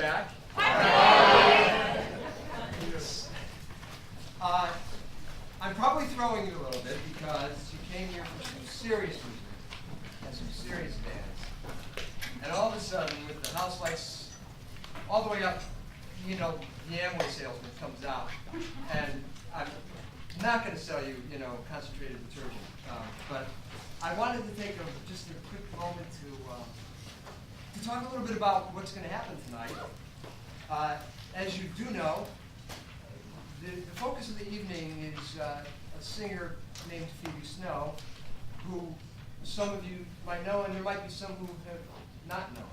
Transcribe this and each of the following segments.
back. I'm probably throwing you a little bit because you came here for some serious music and some serious bands. And all of a sudden, with the house lights all the way up, you know, the Amway salesman comes out, and I'm not going to sell you, you know, concentrated detergent. But I wanted to take just a quick moment to talk a little bit about what's going to happen tonight. As you do know, the focus of the evening is a singer named Phoebe Snow, who some of you might know, and there might be some who have not known.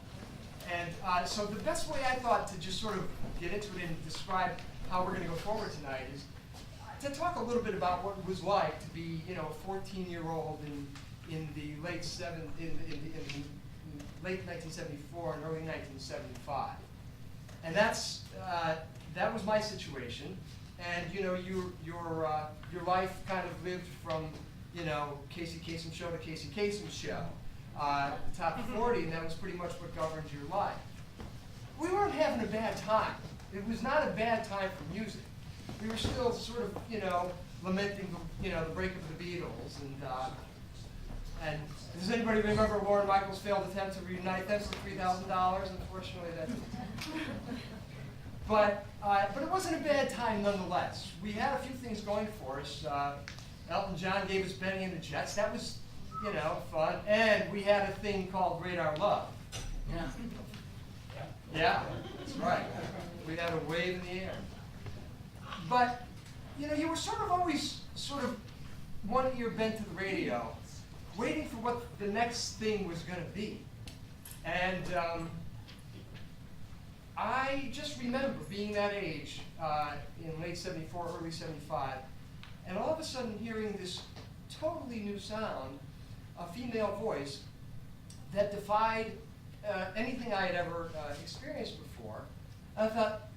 And so the best way I thought to just sort of get into it and describe how we're going to go forward tonight is to talk a little bit about what it was like to be, you know, a 14-year-old in the late late 1974 and early 1975, and that was my situation. And you know, your life kind of lived from, you know, Casey Kasem show to Casey Kasem show, the top 40, and that was pretty much what governed your life. We weren't having a bad time. It was not a bad time for music. We were still sort of, you know, lamenting, you know, the breakup of the Beatles, and does anybody remember Lorne Michaels' failed attempt to reunite them for $3,000? Unfortunately, that didn't. But it wasn't a bad time nonetheless. We had a few things going for us. Elton John gave us Benny and the Jets. That was, you know, fun. And we had a thing called Radar Love. Yeah. Yeah, that's right. We had a wave in the air. But, you know, you were sort of always sort of one ear bent to the radio, waiting for what the next thing was going to be. And I just remember being that age in late 74, early 75, and all of a sudden hearing this totally new sound, a female voice that defied anything I had ever experienced before. And I thought,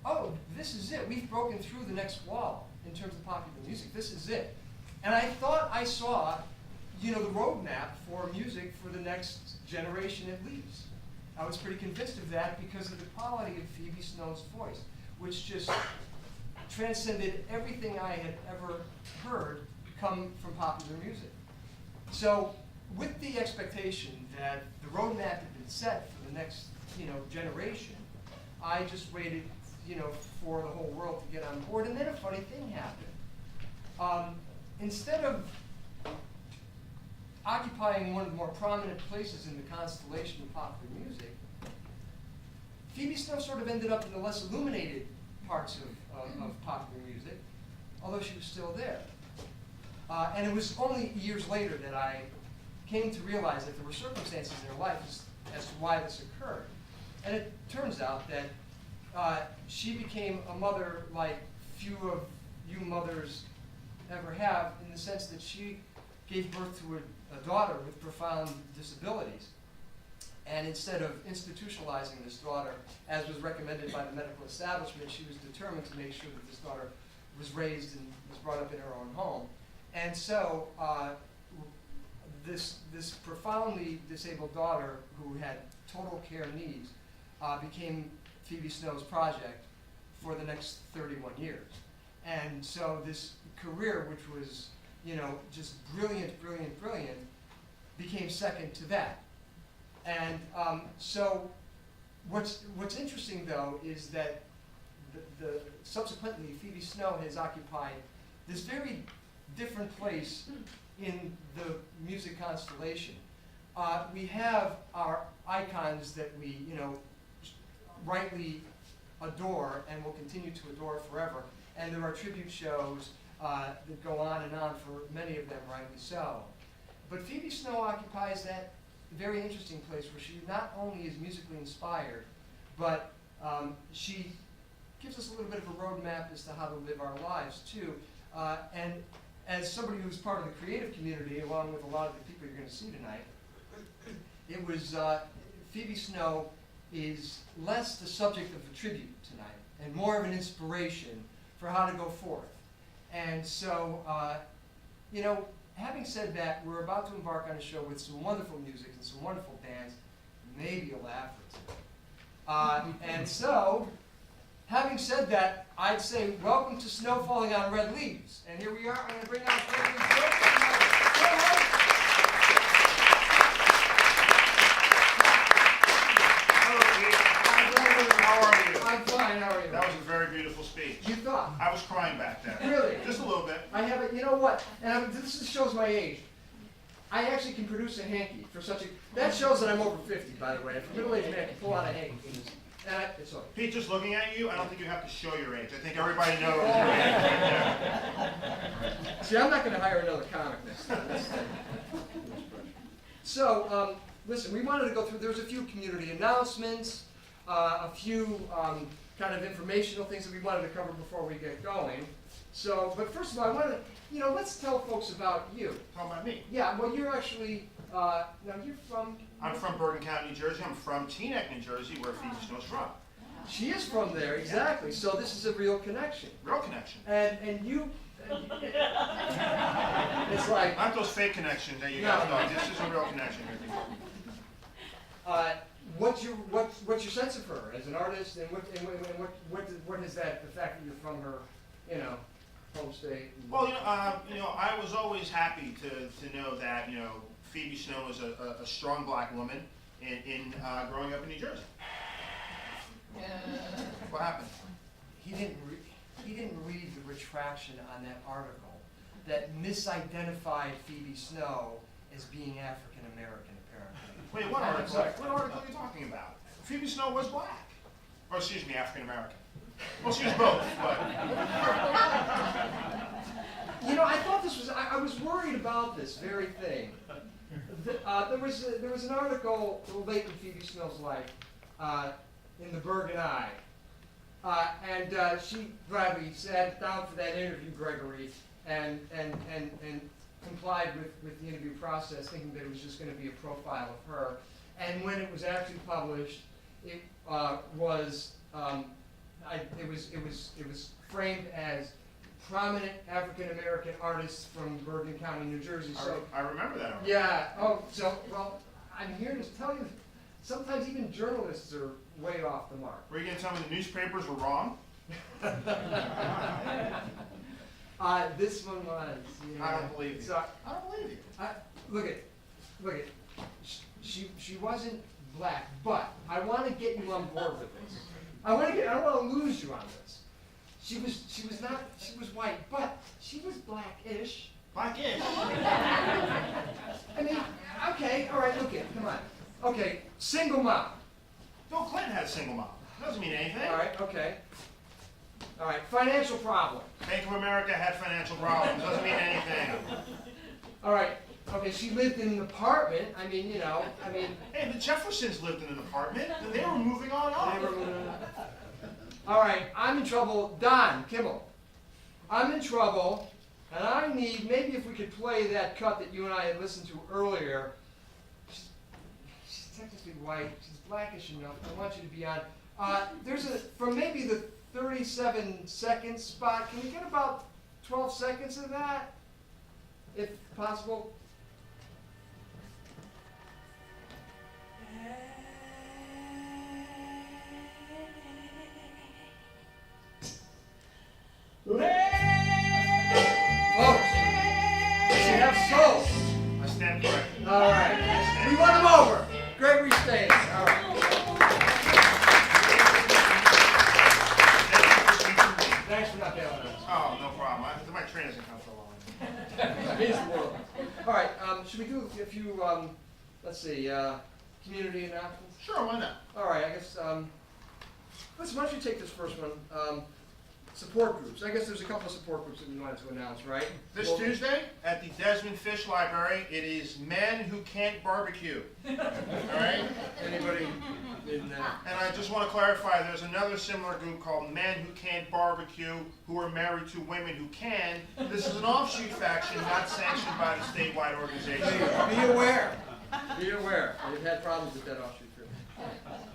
oh, this is it. We've broken through the next wall in terms of popular music. This is it. And I thought I saw, you know, the roadmap for music for the next generation at least. I was pretty convinced of that because of the quality of Phoebe Snow's voice, which just transcended everything I had ever heard come from popular music. So, with the expectation that the roadmap had been set for the next, you know, generation, I just waited, you know, for the whole world to get on board. And then a funny thing happened. Instead of occupying one of the more prominent places in the constellation of popular music, Phoebe Snow sort of ended up in the less illuminated parts of popular music, although she was still there. And it was only years later that I came to realize that there were circumstances in her life as to why this occurred. And it turns out that she became a mother like few of you mothers ever have, in the sense that she gave birth to a daughter with profound disabilities. And instead of institutionalizing this daughter, as was recommended by the medical establishment, she was determined to make sure that this daughter was raised and was brought up in her own home. And so this profoundly disabled daughter who had total care needs became Phoebe Snow's project for the next 31 years. And so this career, which was, you know, just brilliant, brilliant, brilliant, became second to that. And so what's interesting, though, is that subsequently Phoebe Snow has occupied this very different place in the music constellation. We have our icons that we, you know, rightly adore and will continue to adore forever. And there are tribute shows that go on and on for many of them, rightly so. But Phoebe Snow occupies that very interesting place where she not only is musically inspired, but she gives us a little bit of a roadmap as to how to live our lives too. And as somebody who's part of the creative community, along with a lot of the people you're going to see tonight, it was Phoebe Snow is less the subject of a tribute tonight and more of an inspiration for how to go forth. And so, you know, having said that, we're about to embark on a show with some wonderful music and some wonderful bands, maybe a laugh or two. And so, having said that, I'd say welcome to Snow Falling on Red Leaves. And here we are. I'm going to bring out Gregory Joseph. How are you? I'm fine. How are you? That was a very beautiful speech. You thought? I was crying back then. Really? Just a little bit. I have it. You know what? And this shows my age. I actually can produce a hanky for such a. That shows that I'm over 50, by the way. If a middle-aged man can pull out a hanky, it's okay. Pete, just looking at you, I don't think you have to show your age. I think everybody knows your age right there. See, I'm not going to hire another comic next time. So, listen, we wanted to go through. There's a few community announcements, a few kind of informational things that we wanted to cover before we get going. So, but first of all, I wanted to, let's tell folks about you. Talk about me. Yeah, well, you're actually, now you're from? I'm from Bergen County, New Jersey. I'm from Teaneck, New Jersey, where Phoebe Snow's from. She is from there, exactly. So this is a real connection. Real connection. And you, it's like. Not those fake connections that you guys know. This is a real connection. What's your sense of her as an artist, and what is that? The fact that you're from her, home state. Well, I was always happy to know that Phoebe Snow was a strong black woman in growing up in New Jersey. What happened? He didn't read the retraction on that article that misidentified Phoebe Snow as being African American. Wait, what article? What article are you talking about? Phoebe Snow was black. Or excuse me, African American. Well, she was both, but. I thought this was. I was worried about this very thing. There was an article late in Phoebe Snow's life in the Bergen Eye, and she gladly sat down for that interview, Gregory, and complied with the interview process, thinking that it was just going to be a profile of her. And when it was actually published, it was framed as prominent African American artists from Bergen County, New Jersey. So I remember that. yeah. Oh, so well, I'm here to tell you. Sometimes even journalists are way off the mark. Were you going to tell me the newspapers were wrong? This one was. I don't believe you. So, I don't believe you. Look at. She wasn't black, but I want to get you on board with this. I don't want to lose you on this. She was white, but she was blackish. Blackish. I mean, okay, all right, look it, come on. Okay, single mom. Bill Clinton had a single mom. Doesn't mean anything. All right, okay. All right, financial problem. Bank of America had financial problems. Doesn't mean anything. All right, okay, she lived in an apartment. Hey, the Jeffersons lived in an apartment. They were moving on up. All right, I'm in trouble. Don Kimmel. I'm in trouble, and I need, maybe if we could play that cut that you and I had listened to earlier. She's technically white. She's blackish enough. I want you to be on. From maybe the 37-second spot, can we get about 12 seconds of that, if possible? Folks, does she have soul? I stand corrected. All right. We won them over. Gregory stays. All right. Thanks for not bailing on us. Oh, no problem. My train doesn't come so long. It is the world. All right. Should we do a few, let's see, community announcements? Sure, why not? All right. I guess, listen, why don't you take this first one? Support groups. I guess there's a couple of support groups that we wanted to announce, right? This Tuesday at the Desmond Fish Library, it is Men Who Can't Barbecue. All right? Anybody in that? And I just want to clarify, there's another similar group called Men Who Can't Barbecue, who are married to women who can. This is an offshoot faction not sanctioned by the statewide organization. Be aware. Be aware. We've had problems with that offshoot group.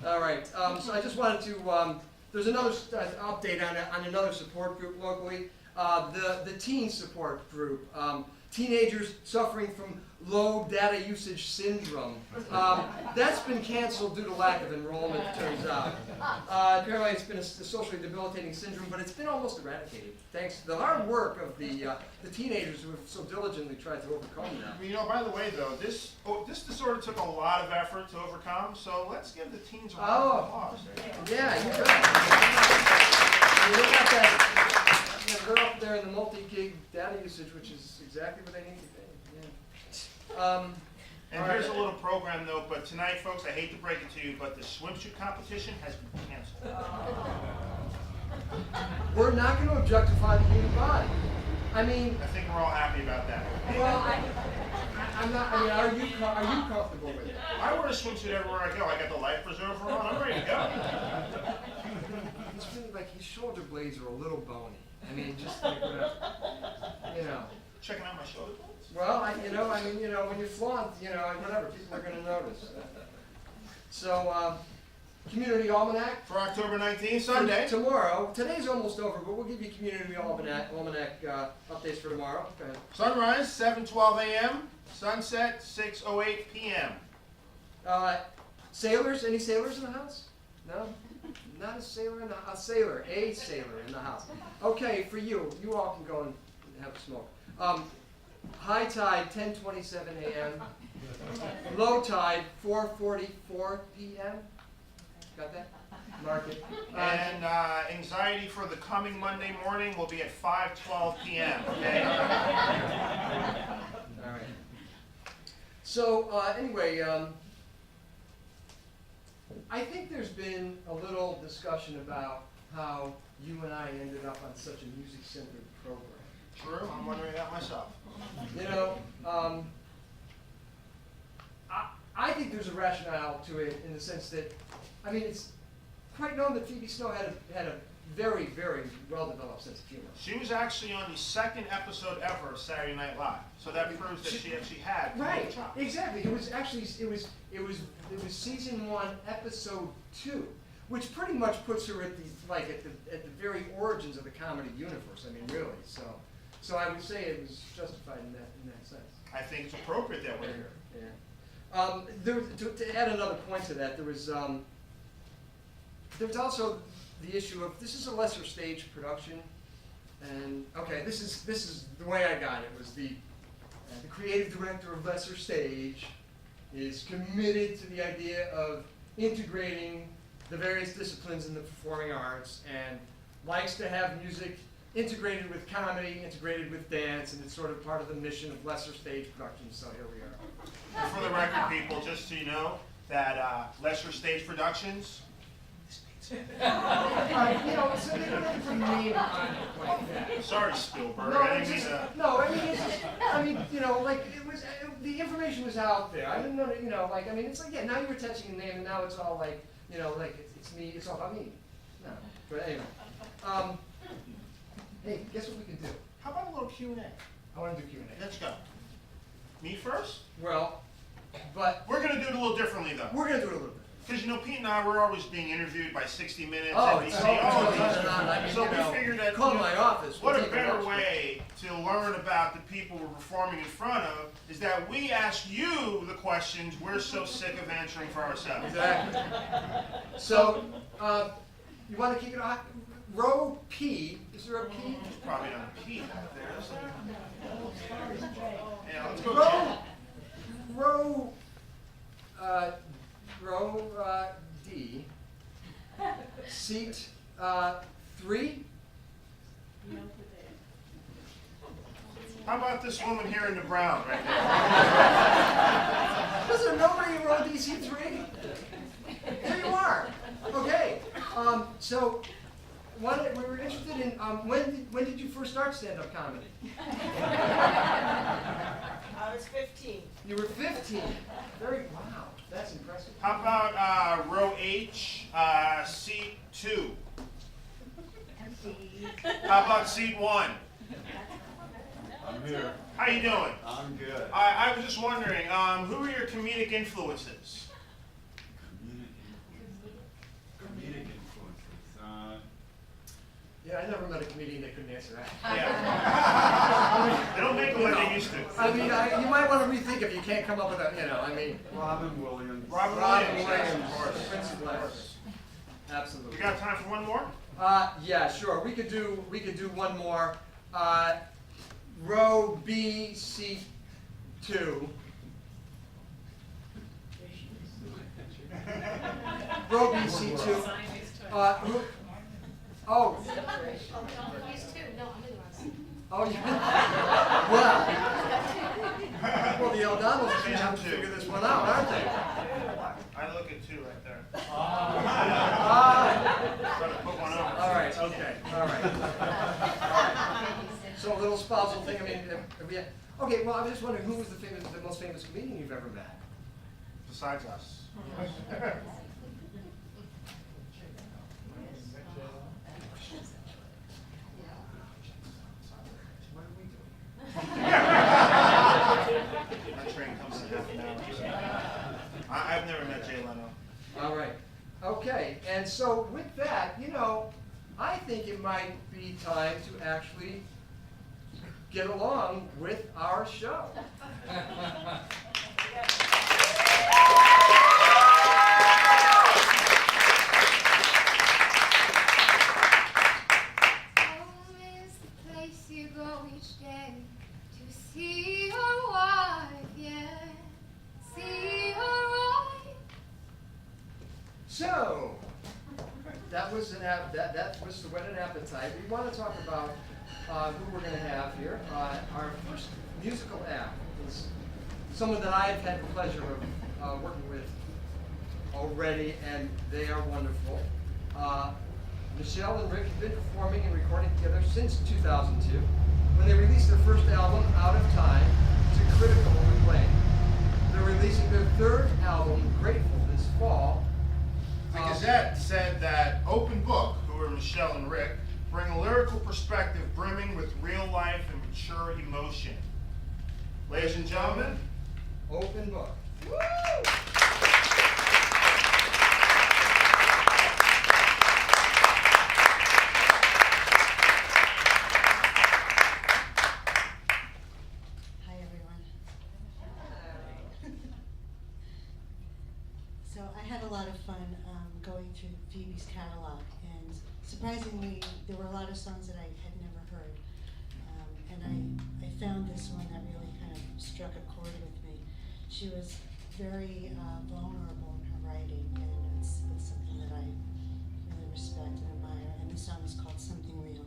All right. So I just wanted to. There's another update on another support group locally. The teen support group. teenagers suffering from low data usage syndrome. That's been canceled due to lack of enrollment, it turns out. Apparently it's been a socially debilitating syndrome, but it's been almost eradicated, thanks to the hard work of the teenagers who have so diligently tried to overcome that. You know, by the way, though, this disorder took a lot of effort to overcome, so let's give the teens a round of applause. Yeah, you bet. You look at that, they're up there in the multi-gig data usage, which is exactly what they need to be. Yeah. And here's a little program note, but tonight, folks, I hate to break it to you, but the swimsuit competition has been canceled. We're not going to objectify the human body. I mean, I think we're all happy about that. well, I'm not. I mean, are you comfortable with it? I wear a swimsuit everywhere I go. I got the life preserver on. I'm ready to go. It's really like his shoulder blades are a little bony. I mean, just like whatever. You know. Checking out my shoulder blades? Well, when you flaunt, whatever, people are going to notice. So, Community Almanac. For October 19th, Sunday. Tomorrow. Today's almost over, but we'll give you Community Almanac updates for tomorrow. Go ahead. Sunrise, 7:12 a.m. Sunset, 6:08 p.m. Sailors? Any sailors in the house? No? Not a sailor in the house. A sailor in the house. Okay, for you. You all can go and have a smoke. High tide, 10:27 a.m. Low tide, 4:44 p.m. Got that? Mark it. And anxiety for the coming Monday morning will be at 5:12 p.m. Okay? All right. So anyway, I think there's been a little discussion about how you and I ended up on such a music-centered program. True, I'm wondering that myself. You know, I think there's a rationale to it in the sense that, I mean, it's quite known that Phoebe Snow had a very, very well-developed sense of humor. She was actually on the second episode ever of Saturday Night Live, so that proves that she actually had Right, chops. exactly. It was season 1, episode 2, which pretty much puts her at the very origins of the comedy universe. I mean, really. So I would say it was justified in that sense. I think it's appropriate that we're here. Yeah. To add another point to that, there's also the issue of this is a lesser stage production, and okay, this is the way I got it was the creative director of Lesser Stage is committed to the idea of integrating the various disciplines in the performing arts and likes to have music integrated with comedy, integrated with dance, and it's sort of part of the mission of Lesser Stage Productions, so here we are. And for the record, people, just so you know, that Lesser Stage Productions, So they don't have to name on it like that. sorry Spielberg, No, I it's didn't just, mean to. no, I mean, it's just, the information was out there. I didn't know that, it's like, yeah, now you're attaching a name, and now it's all like, it's me, it's all about me. No, but anyway. Hey, guess what we can do? How about a little Q&A? I want to do Q&A. Let's go. Me first? Well, but We're going to do it a little differently, though. we're going to do it a little bit. Because, Pete and I were always being interviewed by 60 Minutes, Oh, NBC, it's all of on these. and on. I mean, So we figured that, call my office. what we'll a take better notes. way to learn about the people we're performing in front of is that we ask you the questions we're so sick of answering for ourselves. Exactly. So, you want to kick it off? Row P, is there a P? There's probably not a P out there. Yeah, let's go. Row D, seat 3. How about this woman here in the brown right there? Was there nobody in row D, seat 3? There you are. Okay. So, we were interested in when did you first start stand-up comedy? I was 15. You were 15. Wow, that's impressive. How about row H, seat 2? How about seat 1? I'm here. How you doing? I'm good. I was just wondering, who are your comedic influences? Comedic influences. Yeah, I never met a comedian that couldn't answer that. Yeah. They don't make them like they used to. I mean, you might want to rethink if you can't come up with a, I mean. Robin Williams. Robin Robin Williams. Williams, Of course. Prince of Glass. Absolutely. We got time for one more? Yeah, sure. We could do one more. Row B, C2. Row B, C2. Oh. Oh, yeah. Well, the O'Donnells are going to have to figure this one out, aren't they? I look at 2 right there. Ah. Gotta put one over. All right, okay, all right. So a little spousal thing, I mean, okay, well, I'm just wondering, who was the most famous comedian you've ever met? Besides us. What are we doing? That train comes in half an hour. I've never met Jay Leno. All right, okay, and so with that, I think it might be time to actually get along with our show. Home is the place you go each day to see your wife, yeah, see her right. So, that was that was the wedded appetite. We want to talk about who we're going to have here. Our first musical act is someone that I've had the pleasure of working with already, and they are wonderful. Michelle and Rick have been performing and recording together since 2002, when they released their first album, Out of Time, to critical acclaim. They're releasing their third album, Grateful, this fall. The Gazette said that Open Book, who are Michelle and Rick, bring a lyrical perspective brimming with real life and mature emotion. Ladies and gentlemen, Open Book. Woo! Hi, everyone. So I had a lot of fun going through Phoebe's catalog, and surprisingly, there were a lot of songs that I had never heard. And I found this one that really kind of struck a chord with me. She was very vulnerable in her writing, and it's something that I really respect and admire. And the song is called Something Real.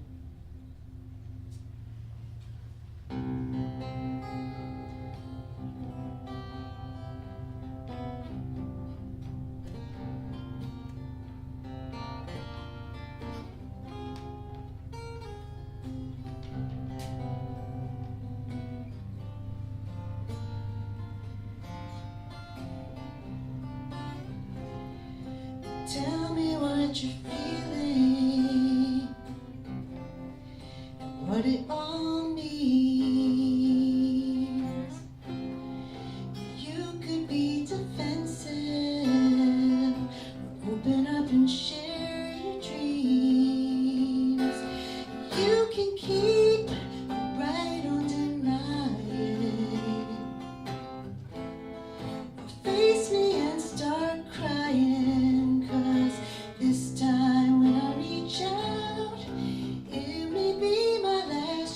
Tell me what you're feeling and what it all means. You could be defensive or open up and share your dreams. You can keep right on denying or face me and start crying. This time when I reach out, it may be my last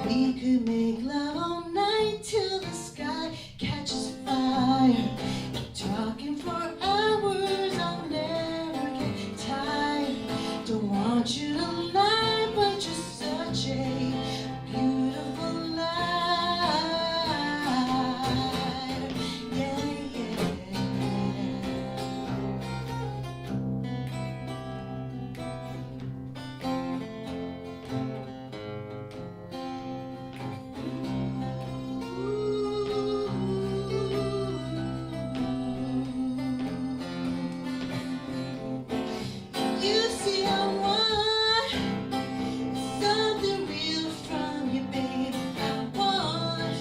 We could make love all night till the sky catches fire. Talking for hours, I'll never get tired. Don't want you to lie, but you're such a beautiful light. Yeah, yeah. You see I want something real from you, baby. I want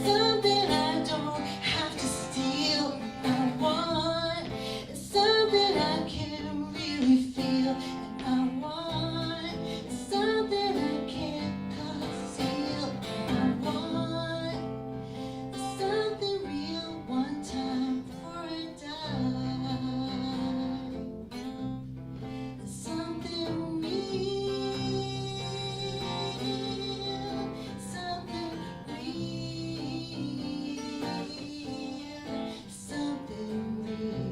something I don't have to steal. I want something I can really feel. And I want something I can't conceal. I want something real one time before I die. Something real, something real, something real.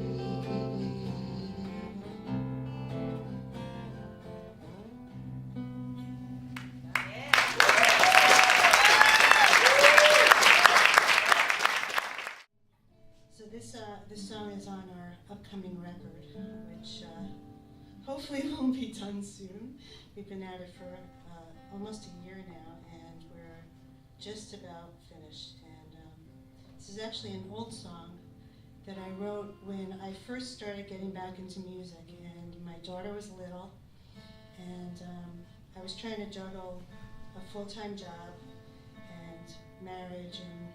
So this song is on our upcoming record, which hopefully won't be done soon. We've been at it for almost a year now, and we're just about finished. And this is actually an old song that I wrote when I first started getting back into music, and my daughter was little, and I was trying to juggle a full-time job and marriage and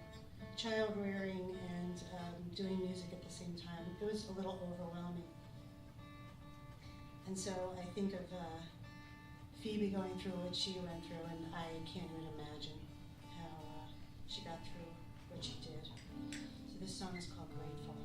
child rearing and doing music at the same time. It was a little overwhelming. And so I think of Phoebe going through what she went through, and I can't even imagine how she got through what she did. So this song is called Grateful.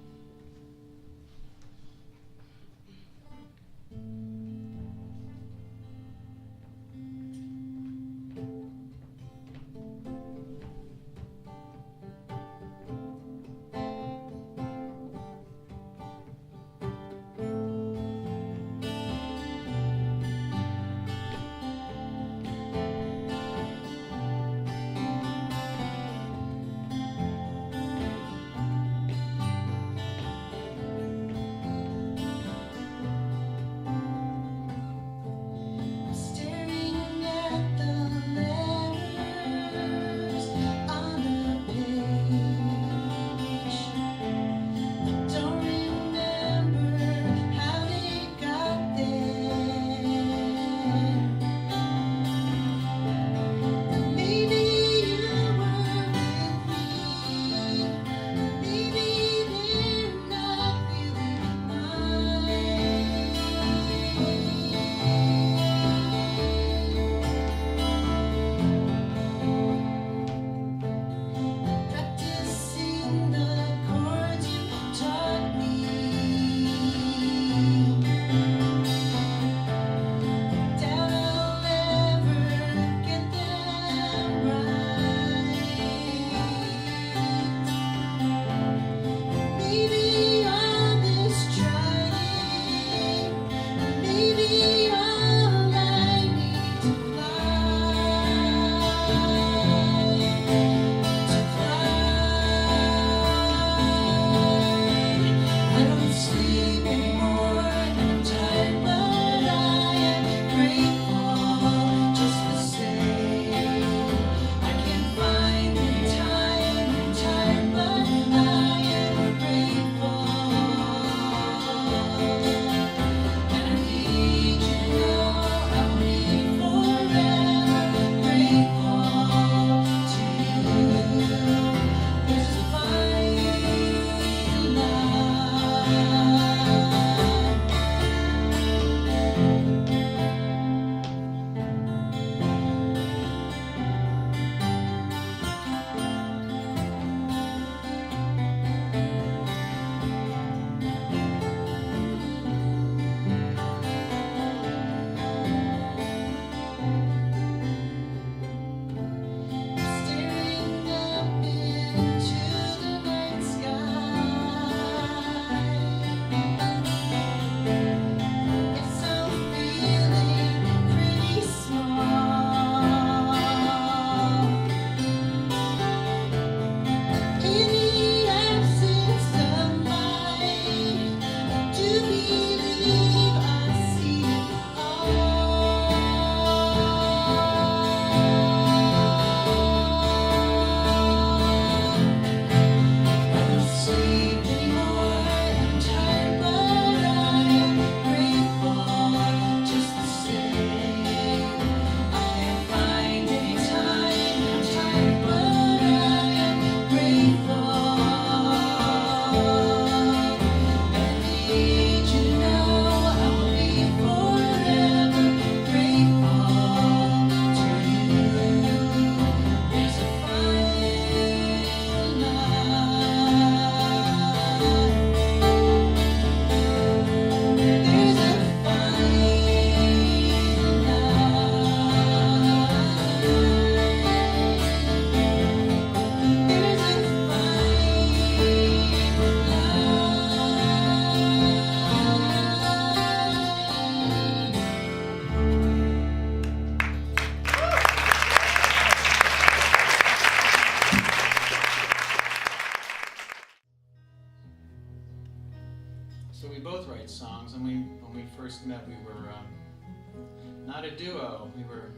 duo. We were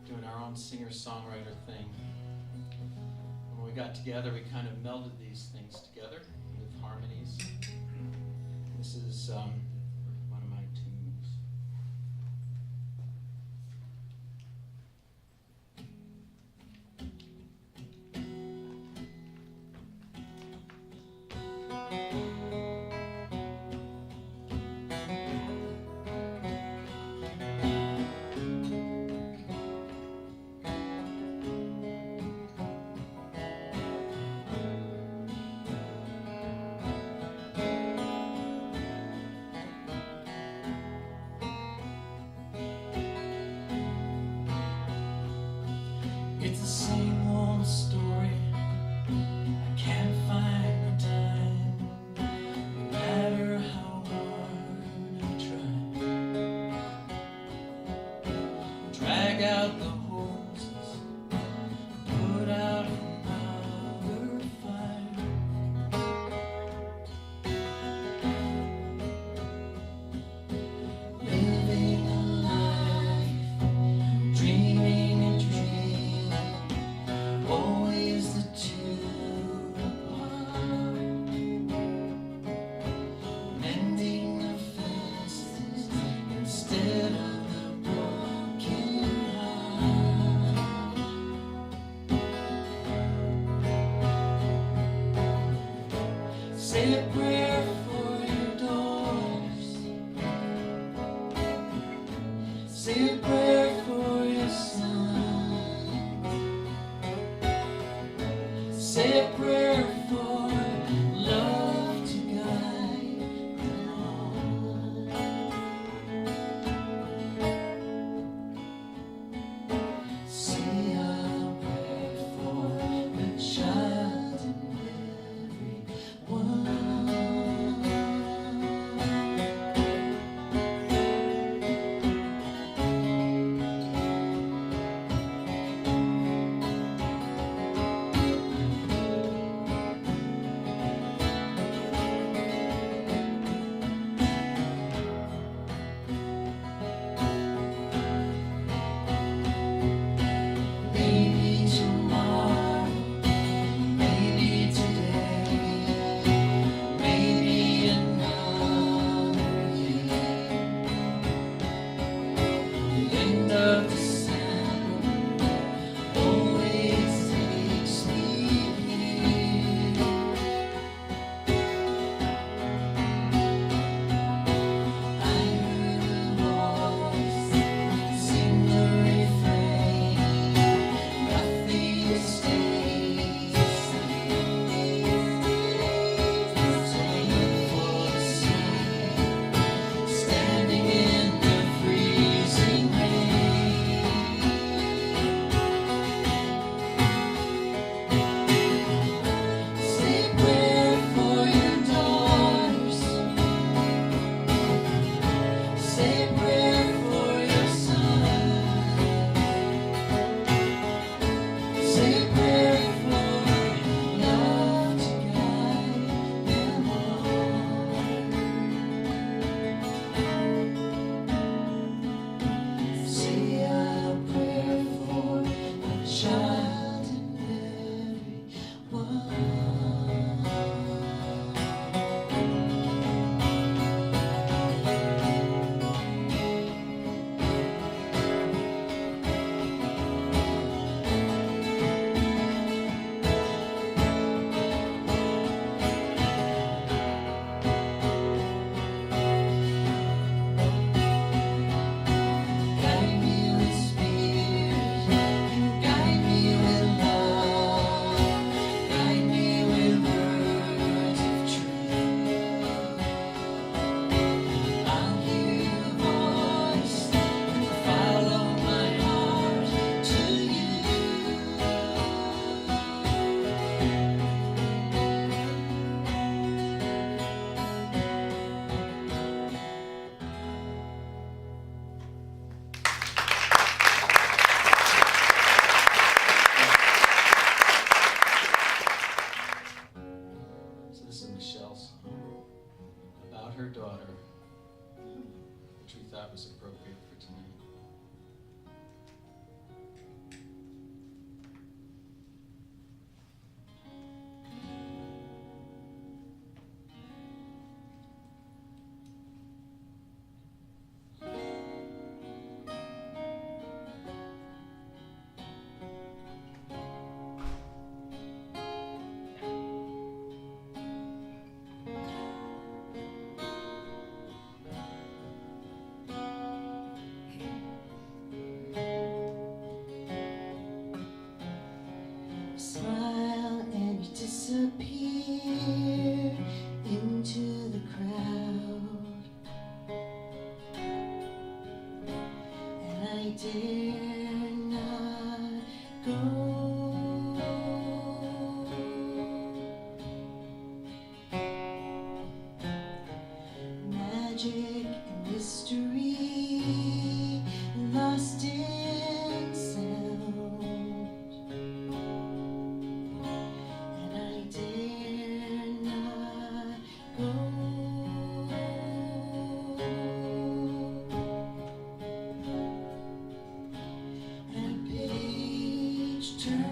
doing our own singer-songwriter thing. When we got together, we kind of melded these things together with harmonies. This is one of my tunes. It's the same old story. I can't find the time, no matter how hard I try. Drag out the hoses, put out another fire. Living a life, dreaming and dreaming, always the two apart. Mending the fences instead of the broken heart. Say a prayer for your daughters. Say a prayer for your son. Say a prayer for love to guide them on. Say a prayer for the child in everyone. I dare not go. Magic and mystery lost in sound, and I dare not go. And a page turns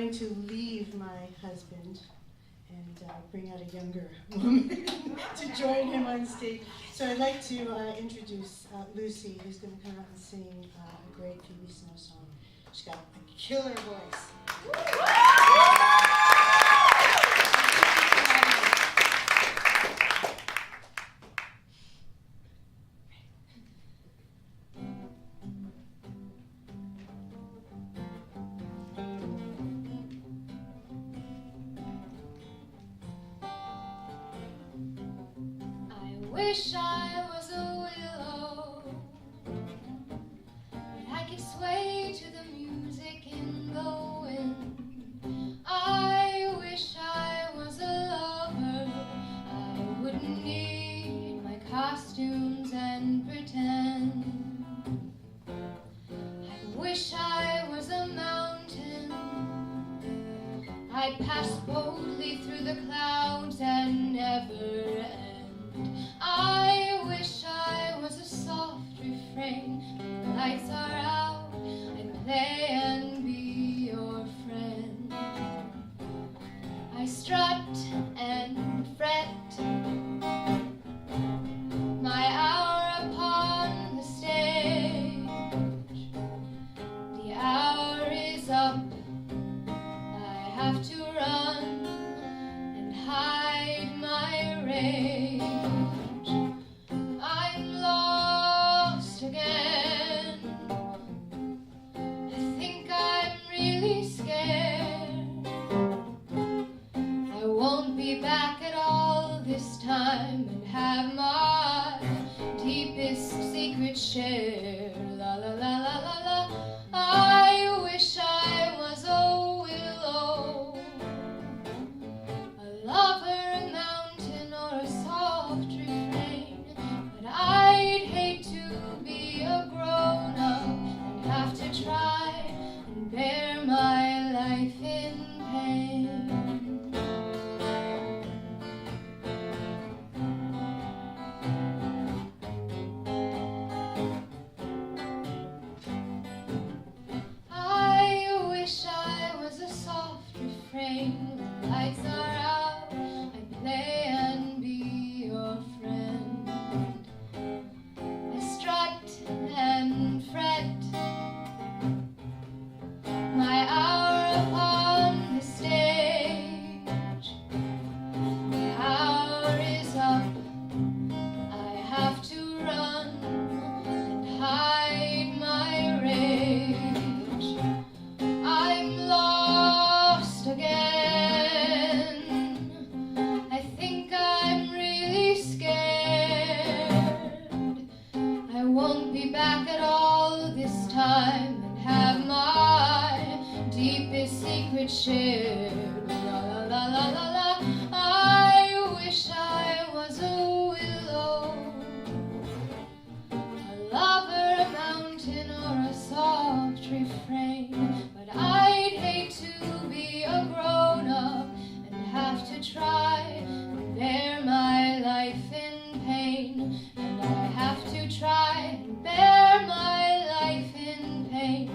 going to leave my husband and bring out a younger woman to join him on stage. So I'd like to introduce Lucy, who's going to come out and sing a great Phoebe Snow song. She's got a killer voice. Wish I was a willow, that I could sway to the music in the wind. I wish I was a lover, I wouldn't need my costumes and pretend. I wish I was a mountain, I'd pass boldly through the clouds and never end. I wish I was a soft refrain. When the lights are out, I'd play and be your friend. I strut and fret, my hour upon the stage. The hour is up, I have to run and hide my rage. I'm lost again. I think I'm really scared. I won't be back at all this time and have my deepest secret shared. La la la la la la. I wish I was a willow, a lover, a mountain, or a soft refrain. But I'd hate to be a grown-up and have to try and bear my life in pain. I wish I was a soft refrain. When the lights are out, I'd play and be your friend. I strut and fret, my hour upon the stage. The hour is up, I have to run and hide my rage. I'm lost again. I think I'm really scared. I won't be back at all this time and have my deepest secret shared. La la la la la la. I wish I was a willow, a lover, a mountain, or a soft refrain. But I'd hate to be a grown-up and have to try and bear my life in pain. And I have to try and bear my life in pain.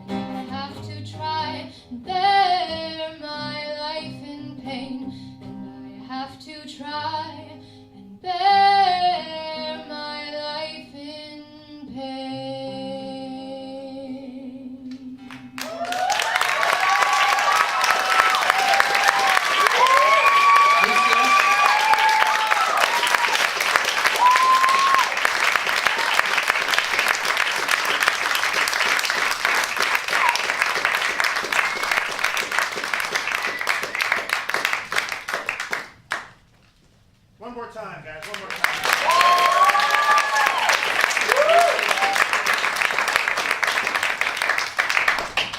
And I have to try and bear my life in pain. And I have to try and bear my life in pain. One more time, guys. One more time.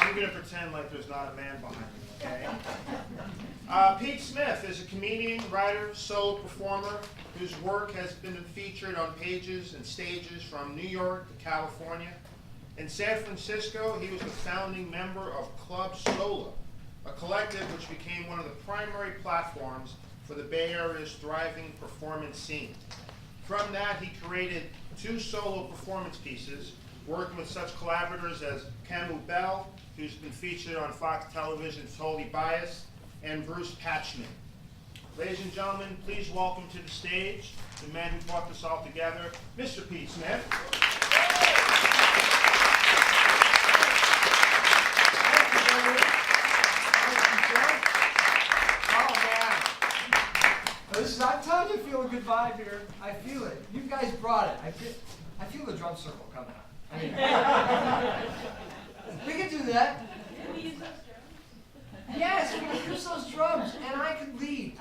I'm gonna pretend like there's not a man behind me, okay? Pete Smith is a comedian, writer, solo performer whose work has been featured on pages and stages from New York to California. In San Francisco, he was the founding member of Club Sola, a collective which became one of the primary platforms for the Bay Area's thriving performance scene. From that, he created 2 solo performance pieces, working with such collaborators as Camu Bell, who's been featured on Fox Television's Totally Biased, and Bruce Patchman. Ladies and gentlemen, please welcome to the stage the man who brought this all together, Mr. Pete Smith. I'm telling you, I feel a good vibe here. I feel it. You guys brought it. I feel the drum circle coming out. I mean, we can do that. Can we use those drums? Yes, we can use those drums, and I can lead.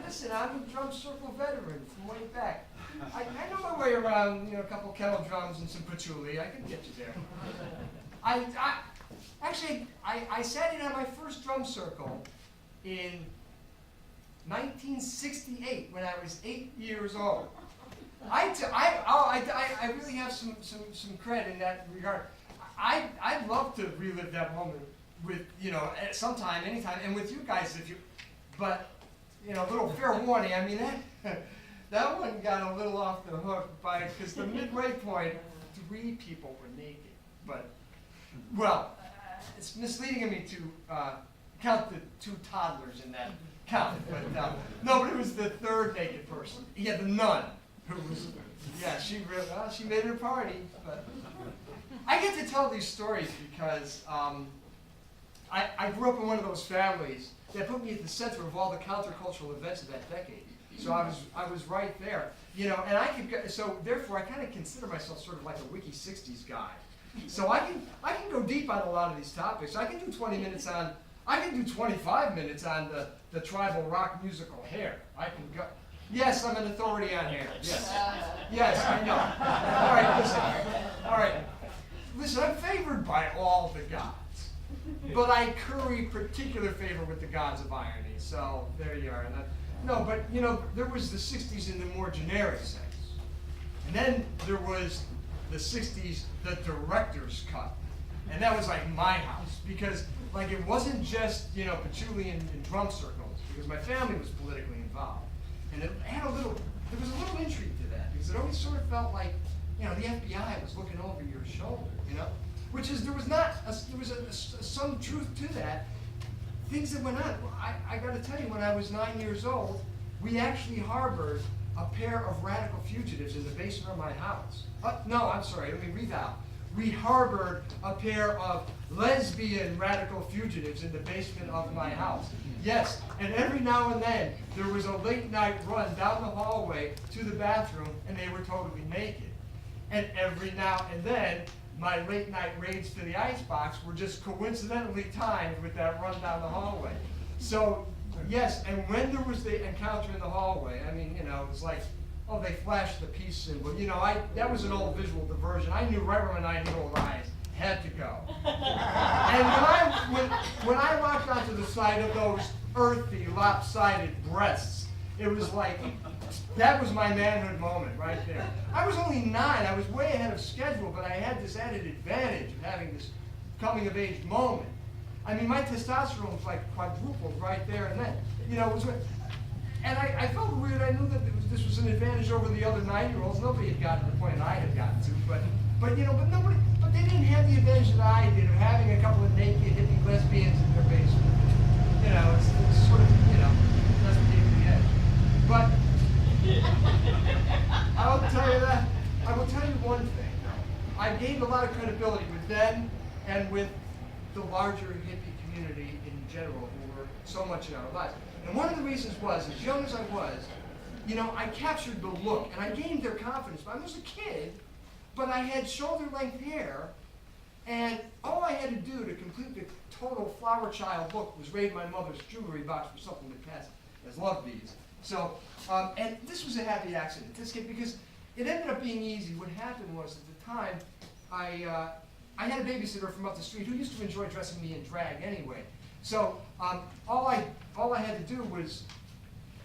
Listen, I'm a drum circle veteran from way back. I know my way around, a couple kettle drums and some patchouli. I can get you there. I sat in on my first drum circle in 1968 when I was 8 years old. I really have some credit in that regard. I'd love to relive that moment with, at some time, anytime, and with you guys but, a little fair warning, I mean, that one got a little off the hook because the midway point, 3 people were naked. But, well, it's misleading of me to count the 2 toddlers in that count, but no, but it was the 3rd naked person. Yeah, the nun, who was, she made her party. But I get to tell these stories because I grew up in one of those families that put me at the center of all the countercultural events of that decade. So I was right there, and so therefore I kind of consider myself sort of like a wiki 60s guy. So I can go deep on a lot of these topics. I can do 20 minutes on. I can do 25 minutes on the tribal rock musical Hair. I can go. Yes, I'm an authority on Hair. Yes. Yes, I know. All right, listen. All right. Listen, I'm favored by all the gods. But I curry particular favor with the gods of irony. So there you are. But there was the 60s in the more generic sense. And then there was the 60s, the director's cut. And that was like my house because it wasn't just, patchouli and drum circles, because my family was politically involved. And there was a little intrigue to that, because it always sort of felt like, the FBI was looking over your shoulder, which is, there was some truth to that. Things that went on. I got to tell you, when I was 9 years old, we actually harbored a pair of radical fugitives in the basement of my house. No, I'm sorry, let me read out. We harbored a pair of lesbian radical fugitives in the basement of my house. Yes, and every now and then, there was a late night run down the hallway to the bathroom, and they were totally naked. And every now and then, my late night raids to the icebox were just coincidentally timed with that run down the hallway. So, yes, and when there was the encounter in the hallway, I mean, it was like, oh, they flashed the peace symbol. That was an old visual diversion. I knew right where my 9-year-old eyes had to go. And when I walked onto the side of those earthy, lopsided breasts, it was like, that was my manhood moment right there. I was only 9. I was way ahead of schedule, but I had this added advantage of having this coming-of-age moment. I mean, my testosterone was like quadrupled right there and then. And I felt weird. I knew that this was an advantage over the other 9-year-olds. Nobody had gotten to the point I had gotten to, but they didn't have the advantage that I did of having a couple of naked hippie lesbians in their basement. It's sort of, doesn't get to the edge. But I will tell you one thing. I gained a lot of credibility with them and with the larger hippie community in general, who were so much in our lives. And one of the reasons was, as young as I was, I captured the look, and I gained their confidence. I was a kid, but I had shoulder-length hair, and all I had to do to complete the total flower child look was raid my mother's jewelry box for something to pass as love beads. So, and this was a happy accident, this kid, because it ended up being easy. What happened was, at the time, I had a babysitter from up the street who used to enjoy dressing me in drag anyway. So all I had to do was,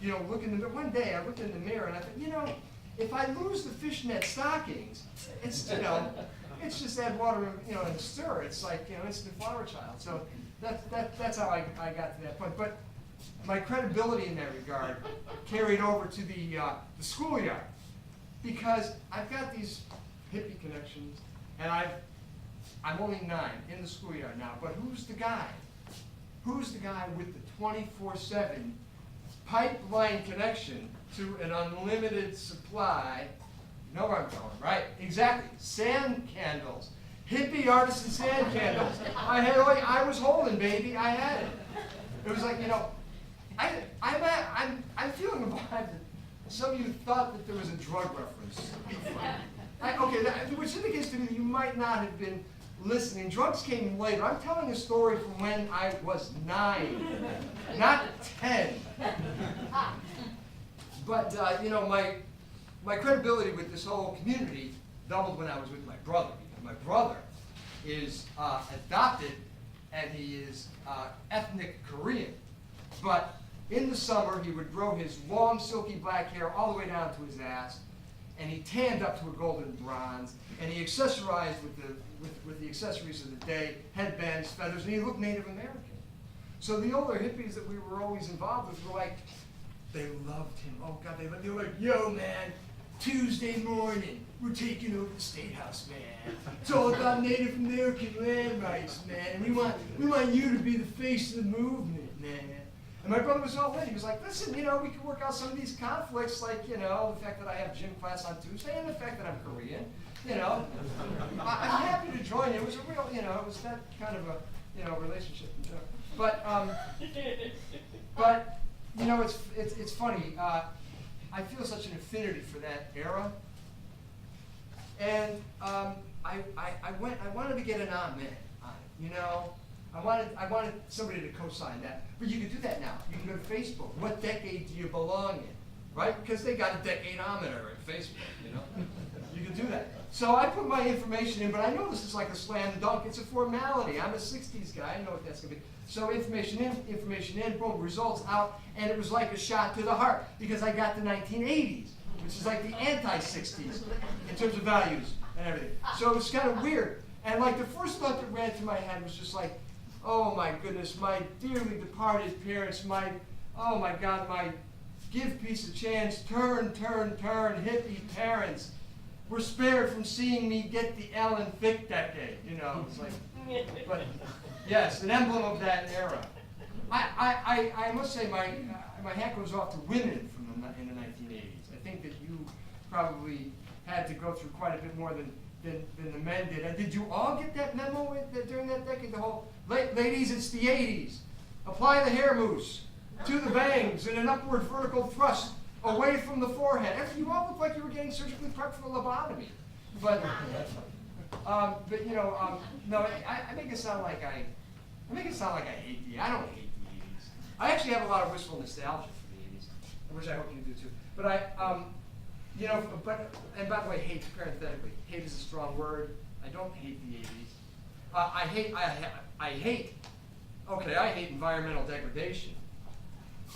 look in the mirror. One day I looked in the mirror and I thought, if I lose the fishnet stockings, it's it's just add water, and stir. It's like instant flower child. So that's how I got to that point. But my credibility in that regard carried over to the schoolyard, because I've got these hippie connections, And I'm only 9 in the schoolyard now, but who's the guy? Who's the guy with the 24/7 pipeline connection to an unlimited supply? You know where I'm going, right? Exactly. Sand candles. Hippie artisan sand candles. I was holding, baby. I had it. It was like, you know, I'm feeling a vibe that some of you thought that there was a drug reference. Which indicates to me that you might not have been listening. Drugs came later. I'm telling a story from when I was 9, not 10. But you know, my credibility with this whole community doubled when I was with my brother. Because my brother is adopted, and he is ethnic Korean. But in the summer, he would grow his long, silky black hair all the way down to his ass, and he tanned up to a golden bronze, and he accessorized with the accessories of the day, headbands, feathers, and he looked Native American. So the older hippies that we were always involved with were like, they loved him. Oh God, they were like, yo man, Tuesday morning, we're taking over the State House, man. It's all about Native American land rights, man. And we want you to be the face of the movement, man. And my brother was all in. He was like, listen, you know, we can work out some of these conflicts, like, you know, the fact that I have gym class on Tuesday and the fact that I'm Korean. You know, I'm happy to join you. It was a real, you know, it was that kind of a, you know, relationship. But you know, it's funny. I feel such an affinity for that era, and I wanted to get an amen on it. You know, I wanted somebody to co-sign that. But you can do that now. You can go to Facebook. What decade do you belong in? Right? Because they got a decadometer at Facebook. You know, you can do that. So I put my information in, but I know this is like a slam dunk. It's a formality. I'm a 60s guy. I know what that's going to be. So information in, boom, results out, and it was like a shot to the heart because I got the 1980s, which is like the anti-60s in terms of values and everything. So it was kind of weird. And like the first thought that ran through my head was just like, oh my goodness, my dearly departed parents, oh my God, my give peace a chance, turn, hippie parents were spared from seeing me get the Ellen Thick decade. You know, it's like, but yes, an emblem of that era. I must say my hat goes off to women in the 1980s. I think that you probably had to go through quite a bit more than the men did. And did you all get that memo during that decade? The whole, ladies, it's the 80s. Apply the hair mousse to the bangs in an upward vertical thrust away from the forehead. You all look like you were getting surgically prepped for a lobotomy. But you know, no, I make it sound like I hate the. I don't hate the 80s. I actually have a lot of wistful nostalgia for the 80s, which I hope you do too. But you know, and by the way, hate parenthetically. Hate is a strong word. I don't hate the 80s. I hate environmental degradation.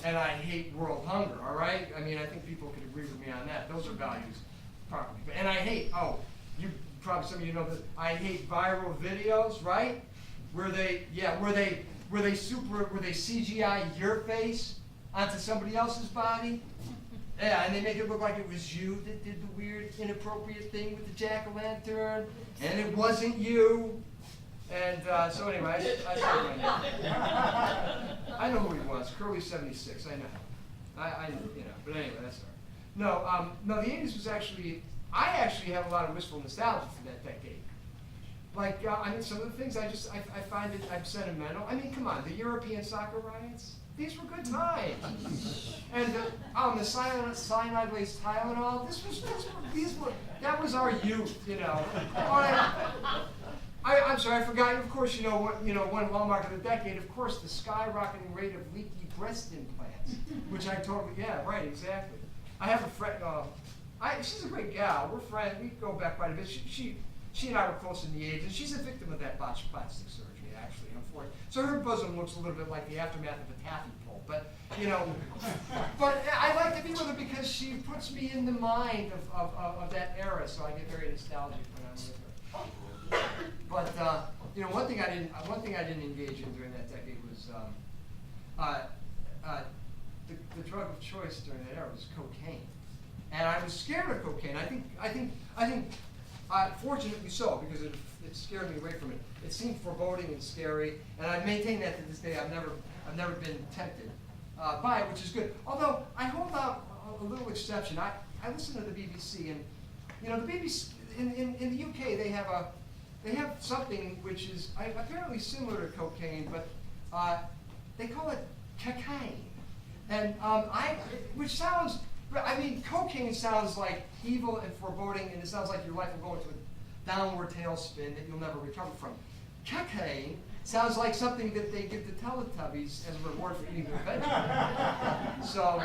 And I hate world hunger, all right? I mean, I think people could agree with me on that. Those are values, probably. And I hate, some of you know this, I hate viral videos, right? Where they CGI your face onto somebody else's body. Yeah, and they make it look like it was you that did the weird, inappropriate thing with the jack-o'-lantern, and it wasn't you. And so anyway, I know who he was, Curly 76. I know, you know. But anyway, that's all right. No, the 80s was actually. I actually have a lot of wistful nostalgia for that decade. Like, I mean, some of the things I find I'm sentimental. I mean, come on, the European soccer riots. These were good times. And the cyanide-laced Tylenol. That was our youth, you know. I'm sorry, I forgot. Of course, you know one hallmark of the decade. Of course, the skyrocketing rate of leaky breast implants, which I totally, yeah, right, exactly. I have a friend. She's a great gal. We're friends. We go back quite a bit. She and I were close in the age, and she's a victim of that botched plastic surgery, actually, unfortunately. So her bosom looks a little bit like the aftermath of a taffy pull. But you know, but I like to be with her because she puts me in the mind of that era. So I get very nostalgic when I'm with her. But you know, one thing I didn't engage in during that decade was the drug of choice during that era was cocaine, and I was scared of cocaine. I think fortunately so, because it scared me away from it. It seemed foreboding and scary, and I maintain that to this day. I've never been tempted by it, which is good. Although I hold out a little exception. I listen to the BBC, and you know, the BBC in the UK they have something which is apparently similar to cocaine, but they call it cocaine, and which sounds. I mean, cocaine sounds like evil and foreboding, and it sounds like your life will go into a downward tailspin that you'll never recover from. Cocaine sounds like something that they give to Teletubbies as a reward for eating their vegetables. So,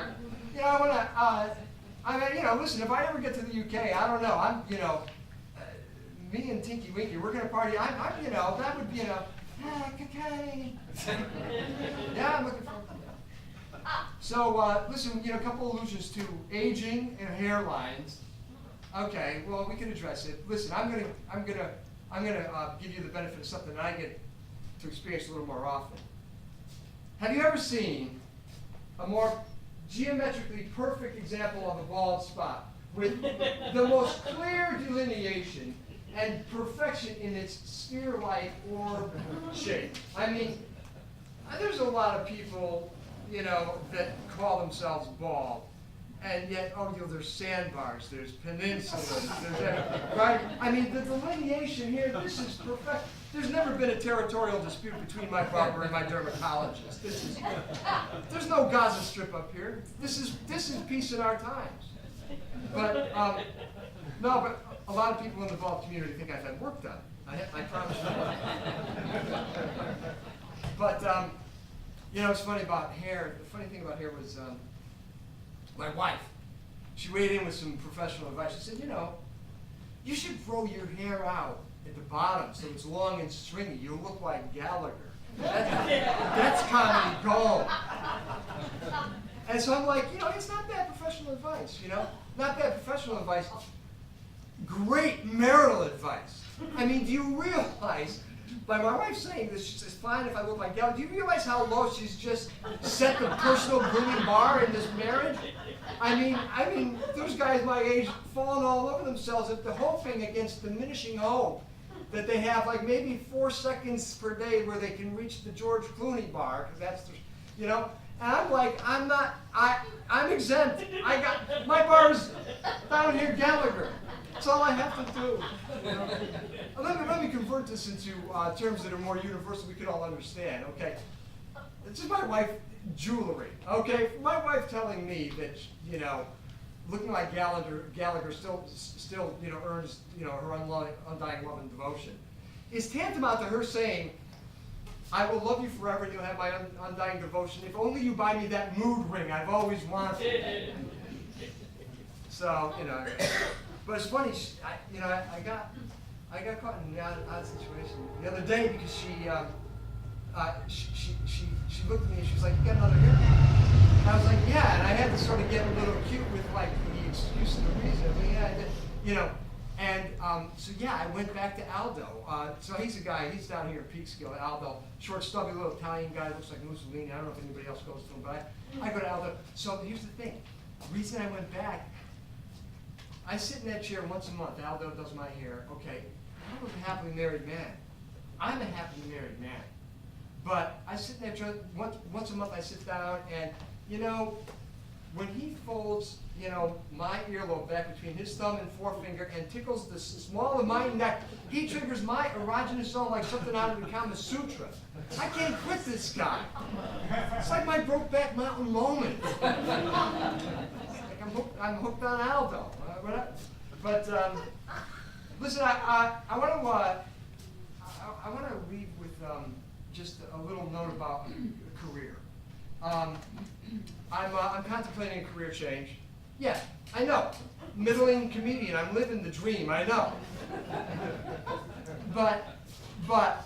you know, I mean, you know, listen, if I ever get to the UK, I don't know, me and Tinky Winky, we're gonna party. I'm, you know, that would be, you know, cocaine. Yeah, I'm looking forward to that. So, listen, you know, a couple allusions to aging and hairlines. Okay, well, we can address it. Listen, I'm gonna give you the benefit of something that I get to experience a little more often. Have you ever seen a more geometrically perfect example of a bald spot with the most clear delineation and perfection in its sphere-like orb shape? I mean, there's a lot of people, you know, that call themselves bald, and yet, oh, you know, there's sandbars, there's peninsulas, there's everything, right? I mean, the delineation here, this is perfect. There's never been a territorial dispute between my barber and my dermatologist. There's no Gaza Strip up here. This is peace in our times. But, no, but a lot of people in the bald community think I've had work done. I promise you. But, you know, it's funny about hair. The funny thing about hair was my wife. She weighed in with some professional advice. She said, you know, you should grow your hair out at the bottom so it's long and stringy. You'll look like Gallagher. That's comedy gold. And so I'm like, you know, it's not bad professional advice, you know? Not bad professional advice. Great marital advice. I mean, do you realize, by my wife saying this, she says, fine if I look like Gallagher, do you realize how low she's just set the personal grooming bar in this marriage? I mean, those guys my age falling all over themselves at the hoping against diminishing hope that they have like maybe 4 seconds per day where they can reach the George Clooney bar, because that's the, you know. And I'm like, I'm exempt. I got my bar's down here, Gallagher. That's all I have to do. You know? Let me convert this into terms that are more universal we can all understand. Okay, this is my wife. Jewelry. Okay, my wife telling me that, you know, looking like Gallagher still you know, earns, you know, her undying love and devotion, is tantamount to her saying, I will love you forever and you'll have my undying devotion if only you buy me that mood ring I've always wanted. So, you know, but it's funny, you know, I got caught in an odd situation the other day because she looked at me and she was like, you got another haircut? And I was like, yeah, and I had to sort of get a little cute with like the excuse and the reason. I mean, yeah, I did, you know, and so yeah, I went back to Aldo. So he's a guy, he's down here in Peekskill, Aldo, short, stubby little Italian guy, looks like Mussolini. I don't know if anybody else goes to him, but I go to Aldo. So here's the thing, the reason I went back, I sit in that chair once a month. Aldo does my hair. Okay, I'm a happily married man. I'm a happily married man. But I sit there once a month. I sit down, and you know, when he folds, you know, my earlobe back between his thumb and forefinger and tickles the small of my neck, he triggers my erogenous zone like something out of the Kama Sutra. I can't quit this guy. It's like my Brokeback Mountain moment. Like I'm hooked on Aldo. But listen, I want to leave with. Just a little note about a career. I'm contemplating a career change. Yeah, I know. Middling comedian, I'm living the dream, I know. But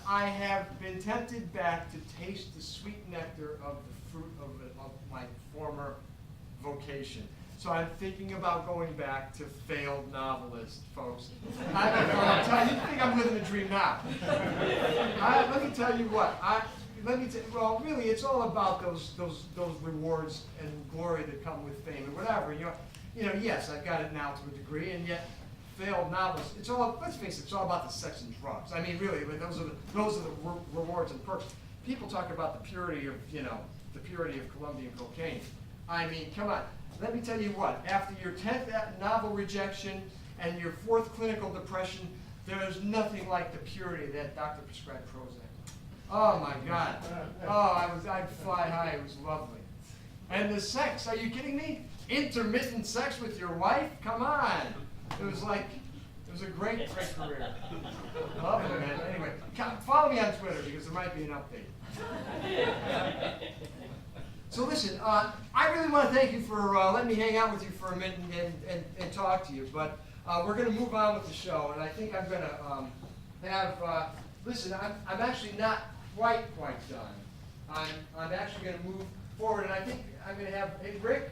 I have been tempted back to taste the sweet nectar of the fruit of my former vocation. So I'm thinking about going back to failed novelist, folks. I'm telling you, think I'm living a dream now. Let me tell you what. Well, really, it's all about those rewards and glory that come with fame and whatever. You know, yes, I've got it now to a degree, and yet failed novels, it's all, let's face it, it's all about the sex and drugs. I mean, really, those are the rewards and perks. People talk about the purity of, the purity of Colombian cocaine. I mean, come on. Let me tell you what, after your 10th novel rejection and your 4th clinical depression, there is nothing like the purity of that doctor prescribed Prozac. Oh my God. Oh, I'd fly high, it was lovely. And the sex, are you kidding me? Intermittent sex with your wife? Come on. It was a great career. Love it, man. Anyway, follow me on Twitter because there might be an update. So listen, I really want to thank you for letting me hang out with you for a minute and talk to you. But we're going to move on with the show, and I think I'm going to have. Listen, I'm actually not quite done. I'm actually going to move forward, and I think I'm going to have. Hey, Rick.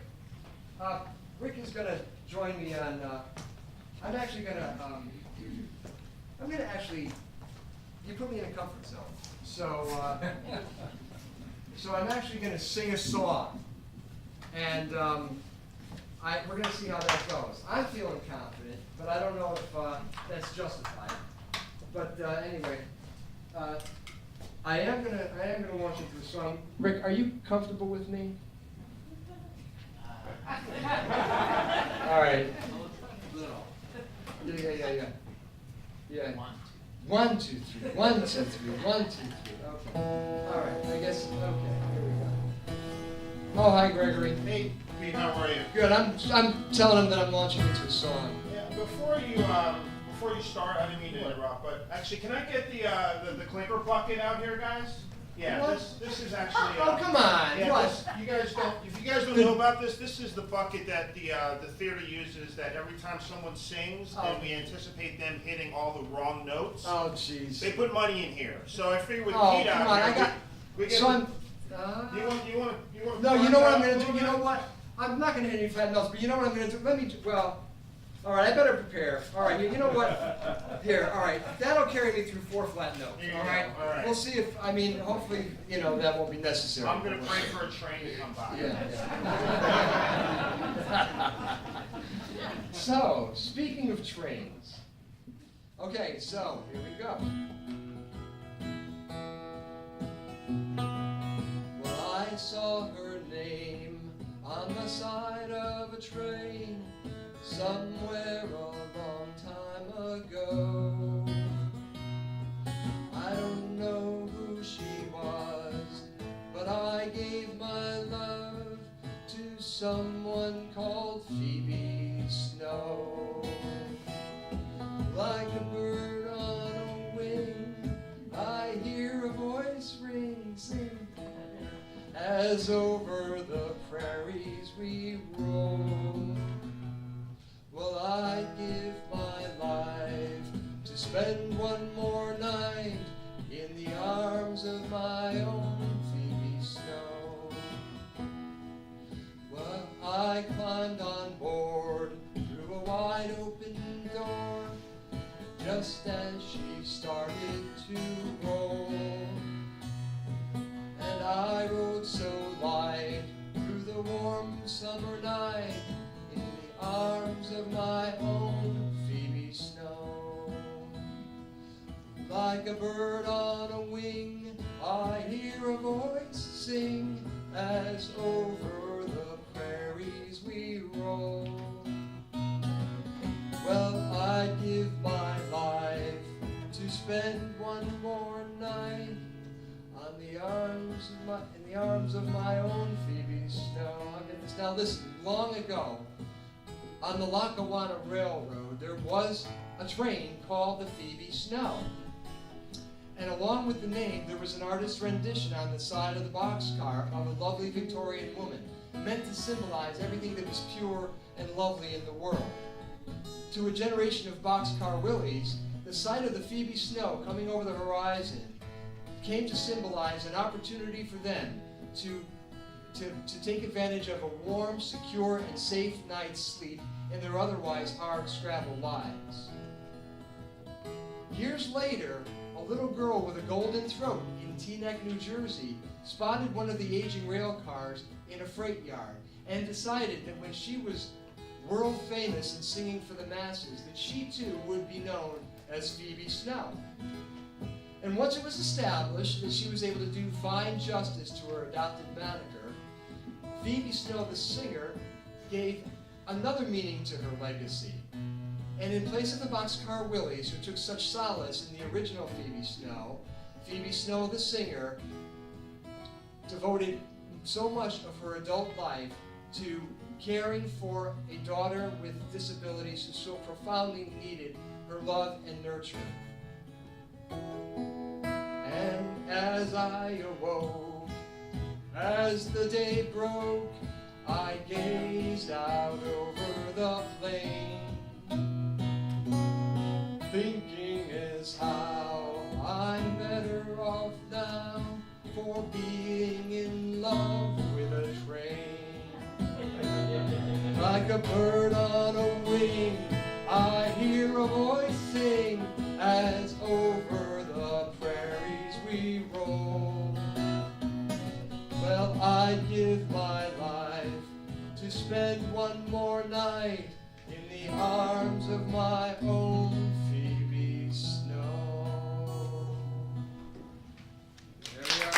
Rick is going to join me on. I'm actually going to. I'm going to actually. You put me in a comfort zone, so. So I'm actually going to sing a song, and we're going to see how that goes. I'm feeling confident, but I don't know if that's justified. But anyway, I am going to launch into the song. Rick, are you comfortable with me? All right. Yeah. 1, 2, 3. 1, 2, 3. 1, 2, 3. Okay. All right. I guess. Okay. Here we go. Oh, hi, Gregory. Hey, Pete, how are you? Good. I'm telling him that I'm launching into a song. Yeah. Before you start, I didn't mean to interrupt, but actually, can I get the clinker bucket out here, guys? Yeah. What? This is actually. Oh, come on. Yeah, What? if you guys don't know about this, this is the bucket that the theater uses. That every time someone sings, and we anticipate them hitting all the wrong notes. Oh, jeez. They put money in here. So I figured with Oh, Pete come out on. here, we get. So I'm. You want? No, you know what I'm going to do? You know what? I'm not going to hit any fat notes, but you know what I'm going to do? Well, all right, I better prepare. All right, you know what? Here, all right. That'll carry me through 4 flat notes, all right? All right. We'll see if, hopefully, that won't be necessary. I'm going to pray for a train to come by. Yeah. So, speaking of trains. Okay, so, here we go. Well, I saw her name on the side of a train somewhere a long time ago. I don't know who she was, but I gave my love to someone called Phoebe Snow. Like a bird on a wing, I hear a voice ring, sing, as over the prairies we roam. Well, I'd give my life to spend one more night in the arms of my own Phoebe Snow. Well, I climbed on board through a wide open door just as she started to roll. And I rode so light through the warm summer night in the arms of my own Phoebe Snow. Like a bird on a wing, I hear a voice sing as over the prairies we roll. Well, I'd give my life to spend one more night in the arms of my own Phoebe Snow. I'll get this. Now listen, long ago, on the Lackawanna Railroad, there was a train called the Phoebe Snow. And along with the name, there was an artist's rendition on the side of the boxcar of a lovely Victorian woman, meant to symbolize everything that was pure and lovely in the world. To a generation of boxcar willies, the sight of the Phoebe Snow coming over the horizon came to symbolize an opportunity for them to take advantage of a warm, secure, and safe night's sleep in their otherwise hard-scrabble lives. Years later, a little girl with a golden throat in Teaneck, New Jersey, spotted one of the aging rail cars in a freight yard and decided that when she was world famous in singing for the masses, that she too would be known as Phoebe Snow. And once it was established that she was able to do fine justice to her adopted moniker, Phoebe Snow the singer gave another meaning to her legacy. And in place of the Boxcar Willies, who took such solace in the original Phoebe Snow the singer devoted so much of her adult life to caring for a daughter with disabilities who so profoundly needed her love and nurture. And as I awoke, as the day broke, I gazed out over the plain, thinking is how I'm better off now for being in love with a train. Like a bird on a wing, I hear a voice sing as over the prairies we roll. Well, I'd give my life to spend one more night in the arms of my own Phoebe Snow. There we are.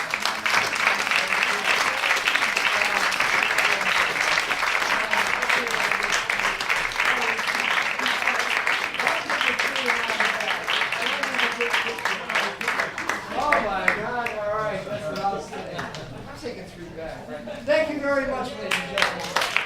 Oh my God, all right, that's what I was saying. I'm taking 3 back, right? Thank you very much, ladies and gentlemen.